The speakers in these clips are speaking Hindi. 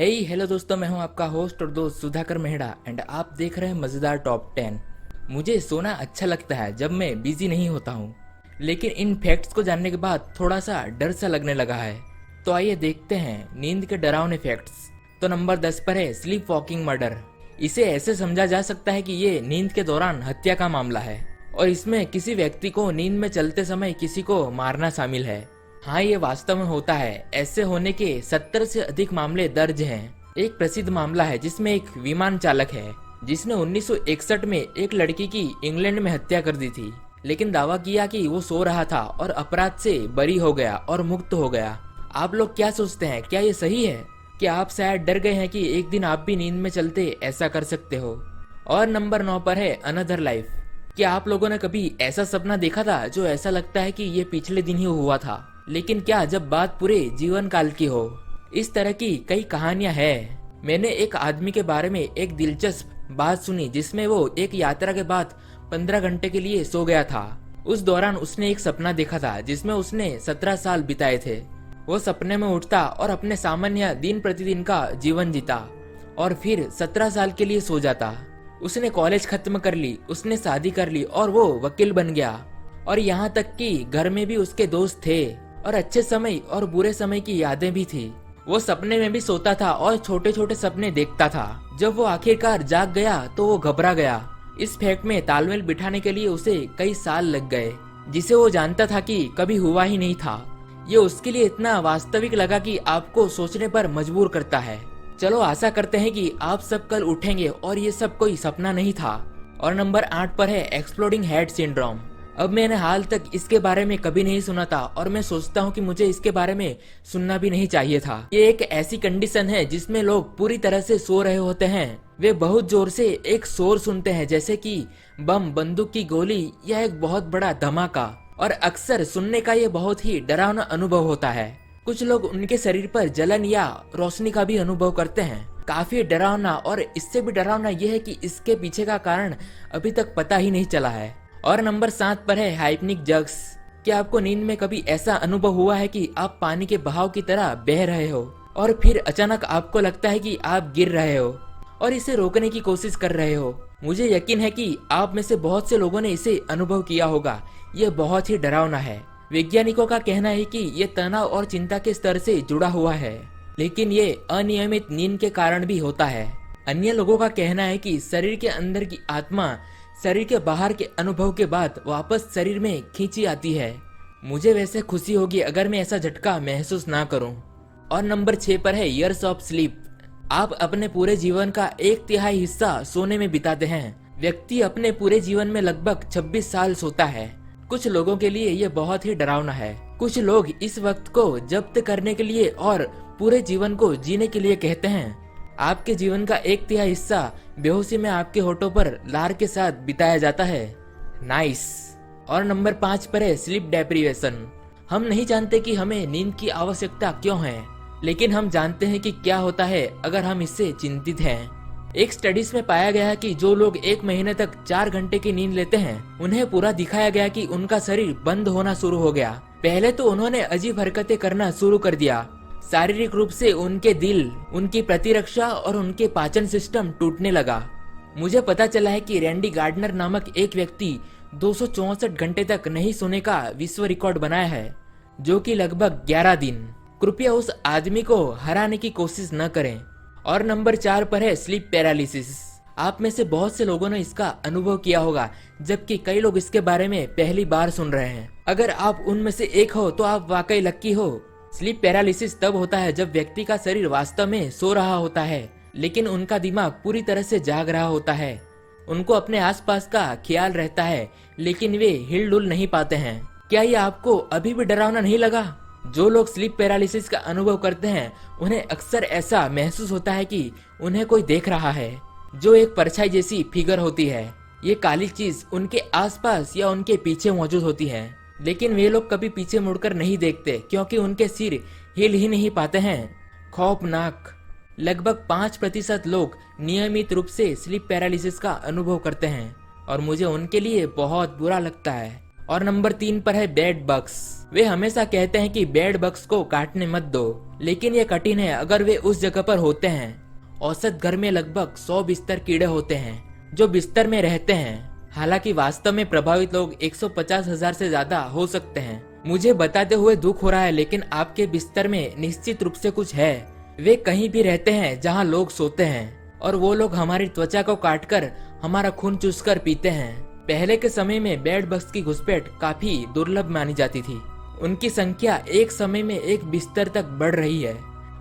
हेलो दोस्तों, मैं हूं आपका होस्ट और दोस्त सुधाकर मेहड़ा एंड आप देख रहे हैं मज़ेदार टॉप 10। मुझे सोना अच्छा लगता है जब मैं बिजी नहीं होता हूं, लेकिन इन फैक्ट्स को जानने के बाद थोड़ा सा डर सा लगने लगा है। तो आइए देखते हैं नींद के डरावने फैक्ट्स। तो नंबर 10 पर है स्लीप वॉकिंग मर्डर। इसे ऐसे समझा जा सकता है कि ये नींद के दौरान हत्या का मामला है और इसमें किसी व्यक्ति को नींद में चलते समय किसी को मारना शामिल है। हाँ, ये वास्तव में होता है। ऐसे होने के 70 से अधिक मामले दर्ज हैं। एक प्रसिद्ध मामला है जिसमें एक विमान चालक है जिसने 1961 में एक लड़की की इंग्लैंड में हत्या कर दी थी, लेकिन दावा किया कि वो सो रहा था और अपराध से बरी हो गया और मुक्त हो गया। आप लोग क्या सोचते हैं, क्या ये सही है? क्या आप शायद डर गए हैं कि एक दिन आप भी नींद में चलते ऐसा कर सकते हो? और नंबर 9 पर है अनदर लाइफ। क्या आप लोगों ने कभी ऐसा सपना देखा था जो ऐसा लगता है कि ये पिछले दिन ही हुआ था, लेकिन क्या जब बात पूरे जीवन काल की हो? इस तरह की कई कहानियां हैं। मैंने एक आदमी के बारे में एक दिलचस्प बात सुनी जिसमें वो एक यात्रा के बाद 15 घंटे के लिए सो गया था। उस दौरान उसने एक सपना देखा था जिसमें उसने 17 साल बिताए थे। वो सपने में उठता और अपने सामान्य दिन प्रतिदिन का जीवन जीता और फिर 17 साल के लिए सो जाता। उसने कॉलेज खत्म कर ली, उसने शादी कर ली और वो वकील बन गया। और यहाँ तक कि घर में भी उसके दोस्त थे और अच्छे समय और बुरे समय की यादें भी थी। वो सपने में भी सोता था और छोटे छोटे सपने देखता था। जब वो आखिरकार जाग गया तो वो घबरा गया। इस फैक्ट में तालमेल बिठाने के लिए उसे कई साल लग गए, जिसे वो जानता था कि कभी हुआ ही नहीं था। ये उसके लिए इतना वास्तविक लगा कि आपको सोचने पर मजबूर करता है। चलो आशा करते हैं कि आप सब कल उठेंगे और ये सब कोई सपना नहीं था। और नंबर 8 पर है एक्सप्लोडिंग हेड सिंड्रोम। अब मैंने हाल तक इसके बारे में कभी नहीं सुना था और मैं सोचता हूँ कि मुझे इसके बारे में सुनना भी नहीं चाहिए था। ये एक ऐसी कंडीशन है जिसमें लोग पूरी तरह से सो रहे होते हैं। वे बहुत जोर से एक शोर सुनते हैं, जैसे कि बम, बंदूक की गोली या एक बहुत बड़ा धमाका, और अक्सर सुनने का ये बहुत ही डरावना अनुभव होता है। कुछ लोग उनके शरीर पर जलन या रोशनी का भी अनुभव करते हैं। काफी डरावना, और इससे भी डरावना यह है कि इसके पीछे का कारण अभी तक पता ही नहीं चला है। और नंबर 7 पर है हाइपनिक जग्स। क्या आपको नींद में कभी ऐसा अनुभव हुआ है कि आप पानी के बहाव की तरह बह रहे हो और फिर अचानक आपको लगता है कि आप गिर रहे हो और इसे रोकने की कोशिश कर रहे हो? मुझे यकीन है कि आप में से बहुत से लोगों ने इसे अनुभव किया होगा। ये बहुत ही डरावना है। वैज्ञानिकों का कहना है कि ये तनाव और चिंता के स्तर से जुड़ा हुआ है, लेकिन ये अनियमित नींद के कारण भी होता है। अन्य लोगों का कहना है कि शरीर के अंदर की आत्मा शरीर के बाहर के अनुभव के बाद वापस शरीर में खींची आती है। मुझे वैसे खुशी होगी अगर मैं ऐसा झटका महसूस ना करूं। और नंबर 6 पर है ईयर्स ऑफ स्लीप। आप अपने पूरे जीवन का 1/3 हिस्सा सोने में बिताते हैं। व्यक्ति अपने पूरे जीवन में लगभग 26 साल सोता है। कुछ लोगों के लिए ये बहुत ही डरावना है। कुछ लोग इस वक्त को जब्त करने के लिए और पूरे जीवन को जीने के लिए कहते हैं। आपके जीवन का 1/3 हिस्सा बेहोशी में आपके होठों पर लार के साथ बिताया जाता है। नाइस। और नंबर 5 पर है स्लीप डेप्रिवेशन। हम नहीं जानते कि हमें नींद की आवश्यकता क्यों है, लेकिन हम जानते हैं कि क्या होता है अगर हम इससे चिंतित हैं। एक स्टडीज में पाया गया है कि जो लोग 1 महीने तक 4 घंटे की नींद लेते हैं, उन्हें पूरा दिखाया गया कि उनका शरीर बंद होना शुरू हो गया। पहले तो उन्होंने अजीब हरकतें करना शुरू कर दिया। शारीरिक रूप से उनके दिल, उनकी प्रतिरक्षा और उनके पाचन सिस्टम टूटने लगा। मुझे पता चला है कि रैंडी गार्डनर नामक एक व्यक्ति 264 घंटे तक नहीं सोने का विश्व रिकॉर्ड बनाया है, जो कि लगभग 11 दिन। कृपया उस आदमी को हराने की कोशिश न करें। और नंबर 4 पर है स्लीप पैरालिसिस। आप में से बहुत से लोगों ने इसका अनुभव किया होगा, जबकि कई लोग इसके बारे में पहली बार सुन रहे हैं। अगर आप उनमें से एक हो तो आप वाकई लक्की हो। स्लीप पैरालिसिस तब होता है जब व्यक्ति का शरीर वास्तव में सो रहा होता है, लेकिन उनका दिमाग पूरी तरह से जाग रहा होता है। उनको अपने आसपास का ख्याल रहता है, लेकिन वे हिलडुल नहीं पाते हैं। क्या ये आपको अभी भी डरावना नहीं लगा? जो लोग स्लीप पैरालिसिस का अनुभव करते हैं, उन्हें अक्सर ऐसा महसूस होता है कि उन्हें कोई देख रहा है, जो एक परछाई जैसी फिगर होती है। ये काली चीज उनके आसपास या उनके पीछे मौजूद होती है, लेकिन वे लोग कभी पीछे मुड़कर नहीं देखते क्योंकि उनके सिर हिल ही नहीं पाते हैं। खौफनाक। लगभग 5% लोग नियमित रूप से स्लीप पैरालिसिस का अनुभव करते हैं और मुझे उनके लिए बहुत बुरा लगता है। और नंबर 3 पर है बेड बग्स। वे हमेशा कहते हैं कि बेड बग्स को काटने मत दो, लेकिन ये कठिन है अगर वे उस जगह पर होते हैं। औसत घर में लगभग 100 बिस्तर कीड़े होते हैं जो बिस्तर में रहते हैं। हालांकि वास्तव में प्रभावित लोग 150,000 से ज्यादा हो सकते हैं। मुझे बताते हुए दुख हो रहा है, लेकिन आपके बिस्तर में निश्चित रूप से कुछ है। वे कहीं भी रहते हैं जहां लोग सोते हैं, और वो लोग हमारी त्वचा को काटकर हमारा खून चूसकर पीते हैं। पहले के समय में बेड बग्स की घुसपैठ काफी दुर्लभ मानी जाती थी। उनकी संख्या एक समय में एक बिस्तर तक बढ़ रही है।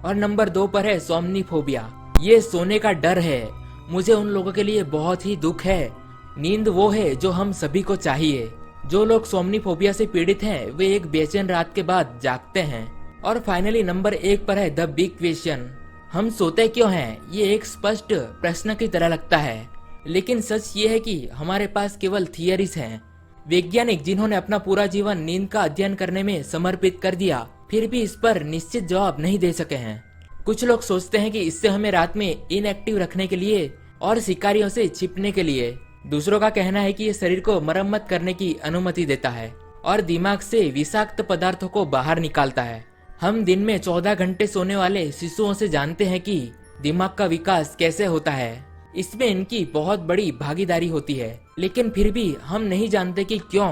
और नंबर 2 पर है सोमनीफोबिया। ये सोने का डर है। मुझे उन लोगों के लिए बहुत ही दुख है। नींद वो है जो हम सभी को चाहिए। जो लोग सोमनीफोबिया से पीड़ित हैं, वे एक बेचैन रात के बाद जागते हैं। और फाइनली नंबर 1 पर है द बिग क्वेश्चन। हम सोते क्यों हैं? ये एक स्पष्ट प्रश्न की तरह लगता है, लेकिन सच ये है कि हमारे पास केवल थियरीज हैं। वैज्ञानिक जिन्होंने अपना पूरा जीवन नींद का अध्ययन करने में समर्पित कर दिया, फिर भी इस पर निश्चित जवाब नहीं दे सके हैं। कुछ लोग सोचते हैं कि इससे हमें रात में इनएक्टिव रखने के लिए और शिकारियों से छिपने के लिए। दूसरों का कहना है कि ये शरीर को मरम्मत करने की अनुमति देता है और दिमाग से विषाक्त पदार्थों को बाहर निकालता है। हम दिन में 14 घंटे सोने वाले शिशुओं से जानते हैं कि दिमाग का विकास कैसे होता है। इसमें इनकी बहुत बड़ी भागीदारी होती है, लेकिन फिर भी हम नहीं जानते कि क्यों।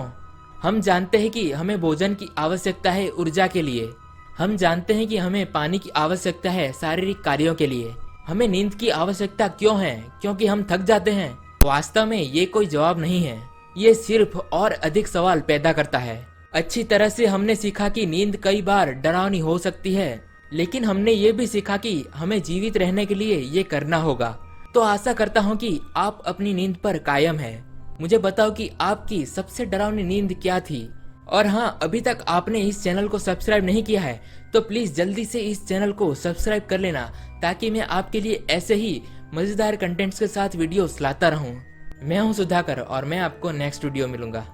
हम जानते हैं कि हमें भोजन की आवश्यकता है ऊर्जा के लिए। हम जानते हैं कि हमें पानी की आवश्यकता है शारीरिक कार्यों के लिए। हमें नींद की आवश्यकता क्यों है? क्योंकि हम थक जाते हैं? वास्तव में ये कोई जवाब नहीं है। ये सिर्फ और अधिक सवाल पैदा करता है। अच्छी तरह से हमने सीखा कि नींद कई बार डरावनी हो सकती है, लेकिन हमने ये भी सीखा कि हमें जीवित रहने के लिए ये करना होगा। तो आशा करता हूँ कि आप अपनी नींद पर कायम है। मुझे बताओ कि आपकी सबसे डरावनी नींद क्या थी। और हाँ, अभी तक आपने इस चैनल को सब्सक्राइब नहीं किया है तो प्लीज जल्दी से इस चैनल को सब्सक्राइब कर लेना, ताकि मैं आपके लिए ऐसे ही मजेदार कंटेंट्स के साथ वीडियोस लाता रहूं। मैं हूं सुधाकर और मैं आपको नेक्स्ट वीडियो मिलूंगा।